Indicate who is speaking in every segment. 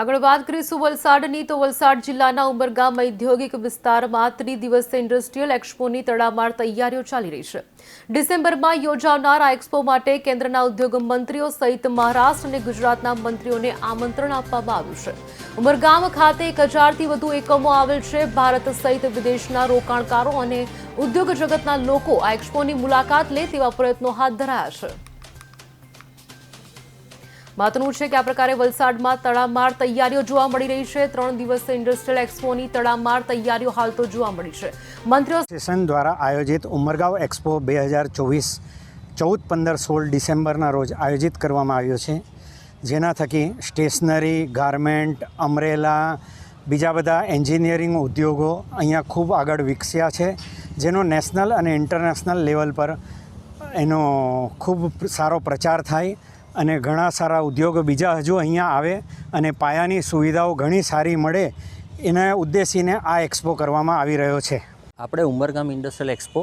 Speaker 1: આગળ વાત કરીશું વલસાડની તો વલસાડ જિલ્લાના ઉમરગામ ઔદ્યોગિક વિસ્તારમાં ત્રિદિવસીય ઇન્ડસ્ટ્રીયલ એક્સપોની તડામાર તૈયારીઓ ચાલી રહી છે। ડિસેમ્બરમાં યોજાનાર આ એક્સપો માટે કેન્દ્રના ઉદ્યોગ મંત્રીઓ સહિત મહારાષ્ટ્ર અને ગુજરાતના મંત્રીઓને આમંત્રણ આપવામાં આવ્યું છે। ઉમરગામ ખાતે 1000થી વધુ એકમો આવેલ છે। ભારત સહિત વિદેશના રોકાણકારો અને ઉદ્યોગ જગતના લોકો આ એક્સપોની મુલાકાત લે તેવા પ્રયત્નો હાથ ધરાયા છે। મહત્વનું છે કે આ પ્રકારે વલસાડમાં તડામાર તૈયારીઓ જોવા મળી રહી છે। 3 દિવસીય ઇન્ડસ્ટ્રીયલ એક્સપોની તડામાર તૈયારીઓ હાલ તો જોવા મળી છે। મંત્રીઓ
Speaker 2: સ્ટેશન દ્વારા આયોજિત ઉમરગાંવ એક્સપો 2024 14, 15, 16 ડિસેમ્બરના રોજ આયોજિત કરવામાં આવ્યો છે, જેના થકી સ્ટેશનરી, ગાર્મેન્ટ, અમરેલા, બીજા બધા એન્જિનિયરિંગ ઉદ્યોગો અહીંયા ખૂબ આગળ વિકસ્યા છે, જેનો નેશનલ અને ઇન્ટરનેશનલ લેવલ પર એનો ખૂબ સારો પ્રચાર થાય અને ઘણા સારા ઉદ્યોગો બીજા હજુ અહીંયા આવે અને પાયાની સુવિધાઓ ઘણી સારી મળે એના ઉદ્દેશીને આ એક્સપો કરવામાં આવી રહ્યો છે।
Speaker 3: આપણે ઉમરગામ ઇન્ડસ્ટ્રીયલ એક્સપો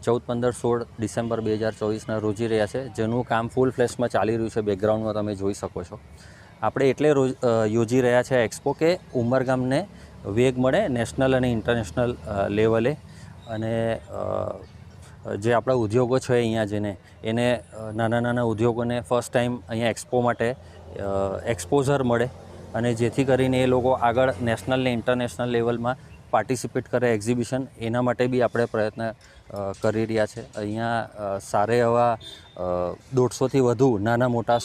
Speaker 3: 14, 15, 16 ડિસેમ્બર 2024ના રોજી રહ્યા છે, જેનું કામ ફૂલ ફ્લેશમાં ચાલી રહ્યું છે। બેકગ્રાઉન્ડમાં તમે જોઈ શકો છો। આપણે એટલે યોજી રહ્યા છે એક્સપો કે ઉમરગામને વેગ મળે નેશનલ અને ઇન્ટરનેશનલ લેવલે, અને જે આપણા ઉદ્યોગો છે અહીંયા જેને એને નાના ઉદ્યોગોને ફર્સ્ટ ટાઈમ અહીંયા એક્સપો માટે એક્સપોઝર મળે, અને જેથી કરીને એ લોકો આગળ નેશનલ ને ઇન્ટરનેશનલ લેવલમાં પાર્ટિસિપેટ કરે એક્ઝિબિશન, એના માટે બી આપણે પ્રયત્ન કરી રહ્યા છે। અહીંયા સારા એવા 150થી વધુ નાના મોટા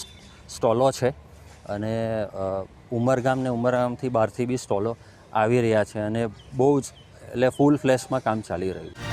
Speaker 3: સ્ટોલો છે, અને ઉમરગામ ને ઉમરગામથી બહારથી બી સ્ટોલો આવી રહ્યા છે, અને બહુ જ એટલે ફૂલ ફ્લેશમાં કામ ચાલી રહ્યું છે।